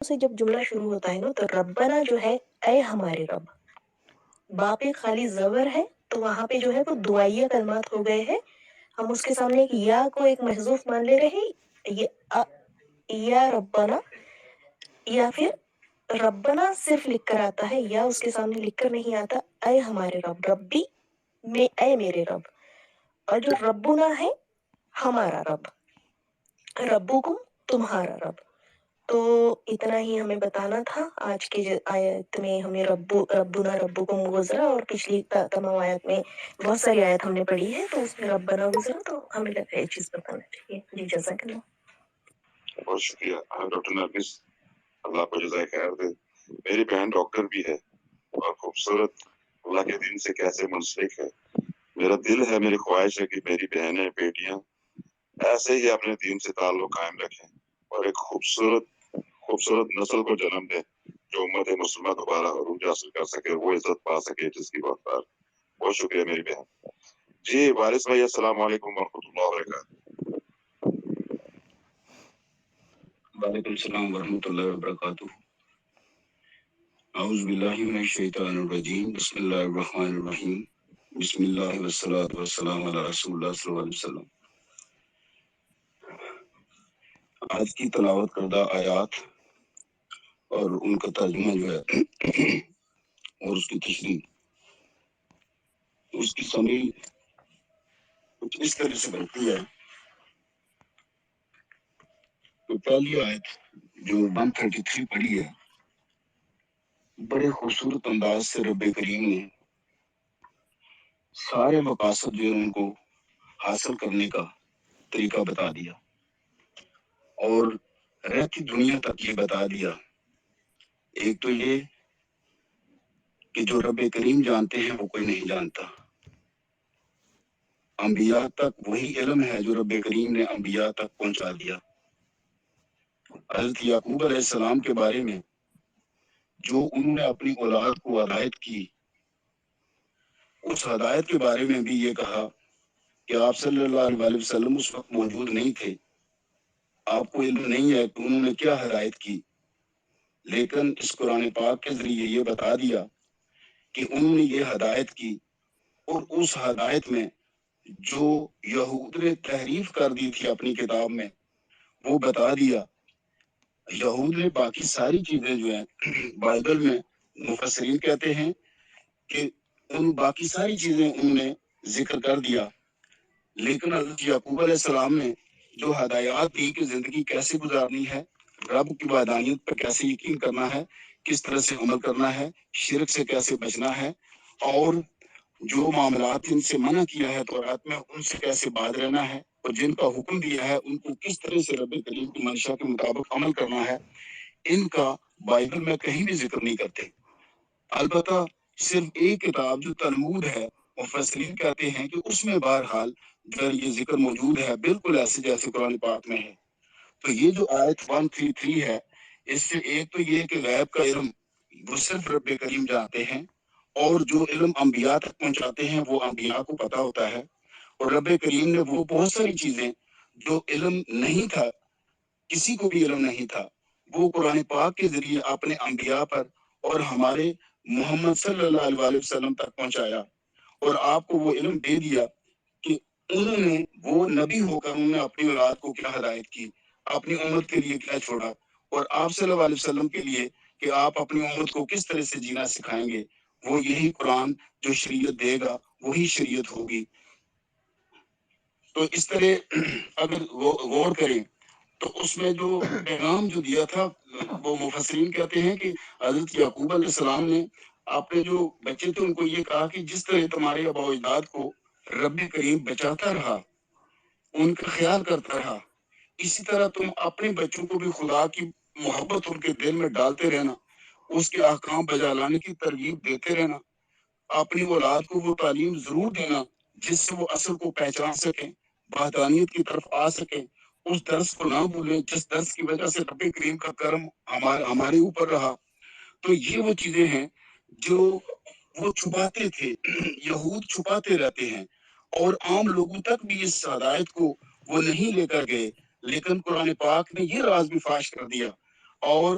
سے جب جملہ شروع ہوتا ہے نا تو ربنا جو ہے اے ہمارے رب، با پہ خالی زبر ہے تو وہاں پہ جو ہے وہ دعائیہ کلمات ہو گئے ہیں. ہم اس کے سامنے ایک یا کو ایک محذوف مان لے رہے ہیں، یا ربنا، یا پھر ربنا صرف لکھ کر آتا ہے، یا اس کے سامنے لکھ کر نہیں آتا. اے ہمارے رب، ربی میں اے میرے رب، اور جو ربنا ہے ہمارا رب، ربکم تمہارا رب. تو اتنا ہی ہمیں بتانا تھا. آج کی آیت میں ہمیں ربنا ربکم گزرا، اور پچھلی تمام آیت میں بہت ساری آیت ہم نے پڑھی ہے تو اس میں ربنا گزرا، تو ہمیں لگتا ہے یہ چیز بتانا چاہیے. جی جزاک اللہ. بہت شکریہ ڈاکٹر نرگس، اللہ کو جزائے خیر دے. میری بہن ڈاکٹر بھی ہے اور خوبصورت، اللہ کے دین سے کیسے منسلک ہے. میرا دل ہے، میری خواہش ہے کہ میری بہنیں بیٹیاں ایسے ہی اپنے دین سے تعلق قائم رکھیں اور ایک خوبصورت نسل کو جنم دیں جو امت مسلمہ دوبارہ عروج حاصل کر سکے، وہ عزت پا سکے جس کی وقار. بہت شکریہ میری بہن. جی وارث بھائی، السلام علیکم ورحمۃ اللہ وبرکاتہ. وعلیکم السلام ورحمۃ اللہ وبرکاتہ. اعوذ باللہ من الشیطان الرجیم، بسم اللہ الرحمن الرحیم، بسم اللہ والصلاۃ والسلام علی رسول اللہ صلی اللہ علیہ وسلم. آج کی تلاوت کردہ آیات اور ان کا ترجمہ جو ہے اور اس کی تشریح، اس کی سمری کچھ اس طرح سے بنتی ہے. تو پہلی آیت جو 133 پڑھی ہے، بڑے خوبصورت انداز سے رب کریم نے سارے مقاصد جو ان کو حاصل کرنے کا طریقہ بتا دیا اور رہتی دنیا تک یہ بتا دیا. ایک تو یہ کہ جو رب کریم جانتے ہیں وہ کوئی نہیں جانتا. انبیاء تک وہی علم ہے جو رب کریم نے انبیاء تک پہنچا دیا. حضرت یعقوب علیہ السلام کے بارے میں جو انہوں نے اپنی اولاد کو ہدایت کی، اس ہدایت کے بارے میں بھی یہ کہا کہ آپ صلی اللہ علیہ وسلم اس وقت موجود نہیں تھے، آپ کو علم نہیں ہے کہ انہوں نے کیا ہدایت کی. لیکن اس قرآن پاک کے ذریعے یہ بتا دیا کہ انہوں نے یہ ہدایت کی، اور اس ہدایت میں جو یہود نے تحریف کر دی تھی اپنی کتاب میں وہ بتا دیا. یہود نے باقی ساری چیزیں جو ہیں بائبل میں مفسرین کہتے ہیں کہ ان باقی ساری چیزیں انہوں نے ذکر کر دیا، لیکن حضرت یعقوب علیہ السلام نے جو ہدایات دی کہ زندگی کیسے گزارنی ہے، رب کی وحدانیت پر کیسے یقین کرنا ہے، کس طرح سے عمل کرنا ہے، شرک سے کیسے بچنا ہے، اور جو معاملات ان سے منع کیا ہے تورات میں ان سے کیسے باز رہنا ہے، اور جن کا حکم دیا ہے ان کو کس طرح سے رب کریم کی منشا کے مطابق عمل کرنا ہے، ان کا بائبل میں کہیں بھی ذکر نہیں کرتے. البتہ صرف ایک کتاب جو تلمود ہے، مفسرین کہتے ہیں کہ اس میں بہرحال جو یہ ذکر موجود ہے بالکل ایسے جیسے قرآن پاک میں ہے. تو یہ جو آیت 133 ہے، اس سے ایک تو یہ کہ غیب کا علم وہ صرف رب کریم جانتے ہیں، اور جو علم انبیاء تک پہنچاتے ہیں وہ انبیاء کو پتا ہوتا ہے. اور رب کریم نے وہ بہت ساری چیزیں جو علم نہیں تھا، کسی کو بھی علم نہیں تھا، وہ قرآن پاک کے ذریعے اپنے انبیاء پر اور ہمارے محمد صلی اللہ علیہ وسلم تک پہنچایا، اور آپ کو وہ علم دے دیا کہ انہوں نے وہ نبی ہو کر انہوں نے اپنی اولاد کو کیا ہدایت کی، اپنی امت کے لیے کیا چھوڑا، اور آپ صلی اللہ علیہ وسلم کے لیے کہ آپ اپنی امت کو کس طرح سے جینا سکھائیں گے. وہ یہی قرآن جو شریعت دے گا وہی شریعت ہوگی. تو اس طرح اگر غور کریں تو اس میں جو پیغام جو دیا تھا، وہ مفسرین کہتے ہیں کہ حضرت یعقوب علیہ السلام نے اپنے جو بچے تھے ان کو یہ کہا کہ جس طرح تمہارے آباء و اجداد کو رب کریم بچاتا رہا، ان کا خیال کرتا رہا، اسی طرح تم اپنے بچوں کو بھی خدا کی محبت ان کے دل میں ڈالتے رہنا، اس کے احکام بجا لانے کی ترغیب دیتے رہنا. اپنی اولاد کو وہ تعلیم ضرور دینا جس سے وہ اصل کو پہچان سکیں، وحدانیت کی طرف آ سکیں. اس درس کو نہ بھولیں جس درس کی وجہ سے رب کریم کا کرم ہمارے اوپر رہا. تو یہ وہ چیزیں ہیں جو وہ چھپاتے تھے، یہود چھپاتے رہتے ہیں، اور عام لوگوں تک بھی اس ہدایت کو وہ نہیں لے کر گئے. لیکن قرآن پاک نے یہ راز بھی فاش کر دیا، اور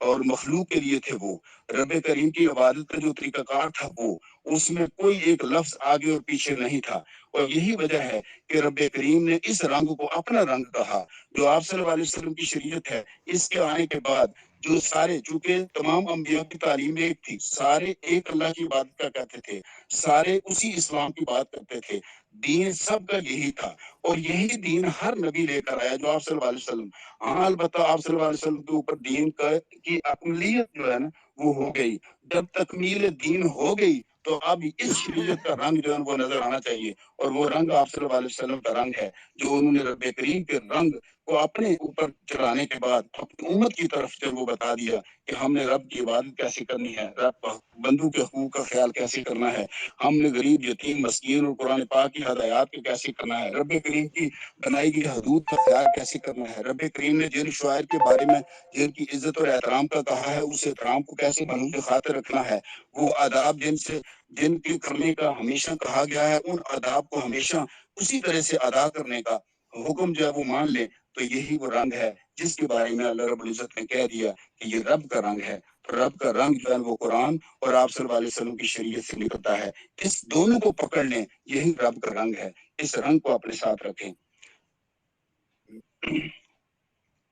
اور مخلوق کے لیے تھے وہ رب کریم کی عبادت کا جو طریقہ کار تھا وہ اس میں کوئی ایک لفظ آگے اور پیچھے نہیں تھا اور یہی وجہ ہے کہ رب کریم نے اس رنگ کو اپنا رنگ کہا جو آپ صلی اللہ علیہ وسلم کی شریعت ہے اس کے آنے کے بعد جو سارے چونکہ تمام انبیاء کی تعلیم ایک تھی سارے ایک اللہ کی عبادت کا کہتے تھے سارے اسی اسلام کی بات کرتے تھے دین سب کا یہی تھا اور یہی دین ہر نبی لے کر آیا جو آپ صلی اللہ علیہ وسلم ہاں البتہ آپ صلی اللہ علیہ وسلم کے اوپر دین کی اقلیت جو ہے نا وہ ہو گئی جب تکمیل دین ہو گئی تو اب اس شریعت کا رنگ جو ہے وہ نظر آنا چاہیے اور وہ رنگ آپ صلی اللہ علیہ وسلم کا رنگ ہے جو انہوں نے رب کریم کے رنگ کو اپنے اوپر چلانے کے بعد اپنی امت کی طرف سے وہ بتا دیا کہ ہم نے رب کی عبادت کیسے کرنی ہے رب بندوں کے حقوق کا خیال کیسے کرنا ہے ہم نے غریب یتیم مسکین اور قرآن پاک کی ہدایات کو کیسے کرنا ہے رب کریم کی بنائی گئی حدود کا خیال کیسے کرنا ہے رب کریم نے جن شاعر کے بارے میں جن کی عزت اور احترام کا کہا ہے اس احترام کو کیسے بنوں کے خاطر رکھنا ہے وہ آداب جن کی کرنے کا ہمیشہ کہا گیا ہے ان آداب کو ہمیشہ اسی طرح سے ادا کرنے کا حکم جو ہے وہ مان لے تو یہی وہ رنگ ہے جس کے بارے میں اللہ رب العزت نے کہہ دیا کہ یہ رب کا رنگ ہے رب کا رنگ جو ہے وہ قرآن اور آپ صلی اللہ علیہ وسلم کی شریعت سے نکلتا ہے اس دونوں کو پکڑ لیں یہی رب کا رنگ ہے اس رنگ کو اپنے ساتھ رکھیں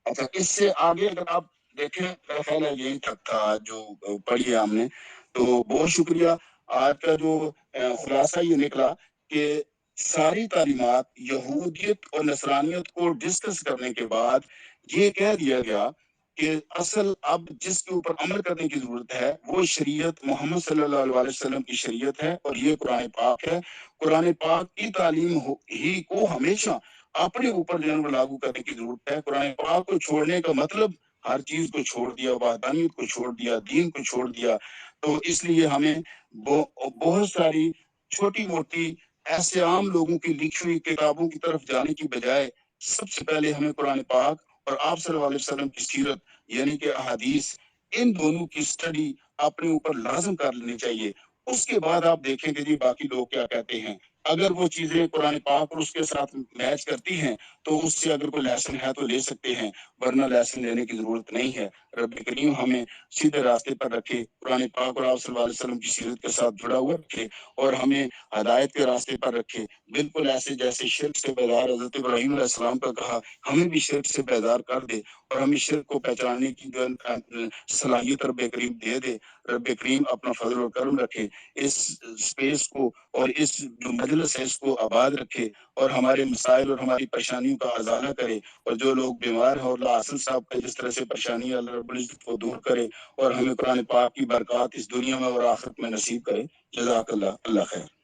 اچھا اس سے آگے اگر آپ دیکھیں میرا خیال ہے یہی تک تھا جو پڑھی ہے ہم نے تو بہت شکریہ آج کا جو خلاصہ یہ نکلا کہ ساری تعلیمات یہودیت اور نصرانیت کو ڈسکس کرنے کے بعد یہ کہہ دیا گیا کہ اصل اب جس کے اوپر عمل کرنے کی ضرورت ہے وہ شریعت محمد صلی اللہ علیہ وسلم کی شریعت ہے اور یہ قرآن پاک ہے قرآن پاک کی تعلیم ہی کو ہمیشہ اپنے اوپر جو ہے لاگو کرنے کی ضرورت ہے قرآن پاک کو چھوڑنے کا مطلب ہر چیز کو چھوڑ دیا وحدانیت کو چھوڑ دیا دین کو چھوڑ دیا تو اس لیے ہمیں بہت ساری چھوٹی موٹی ایسے عام لوگوں کی لکھی ہوئی کتابوں کی طرف جانے کی بجائے سب سے پہلے ہمیں قرآن پاک اور آپ صلی اللہ علیہ وسلم کی سیرت یعنی کہ احادیث ان دونوں کی سٹڈی اپنے اوپر لازم کر لینی چاہیے اس کے بعد آپ دیکھیں کہ جی باقی لوگ کیا کہتے ہیں اگر وہ چیزیں قرآن پاک اور اس کے ساتھ میچ کرتی ہیں تو اس سے اگر کوئی لیسن ہے تو لے سکتے ہیں ورنہ لیسن لینے کی ضرورت نہیں ہے رب کریم ہمیں سیدھے راستے پر رکھے قرآن پاک اور آپ صلی اللہ علیہ وسلم کی سیرت کے ساتھ جڑا ہوا رکھے اور ہمیں ہدایت کے راستے پر رکھے بالکل ایسے جیسے شرک سے بیدار حضرت ابراہیم علیہ السلام کا کہا ہمیں بھی شرک سے بیدار کر دے اور ہمیں شرک کو پہچاننے کی جو صلاحیت رب کریم دے دے رب کریم اپنا فضل و کرم رکھے اس سپیس کو اور اس جو مجلس ہے اس کو آباد رکھے اور ہمارے مسائل اور ہماری پریشانیوں کا ازالہ کرے اور جو لوگ بیمار ہیں اور اللہ حسن صاحب کا جس طرح سے پریشانی اللہ رب العزت کو دور کرے اور ہمیں قرآن پاک کی برکات اس دنیا میں اور آخرت میں نصیب کرے جزاک اللہ اللہ خیر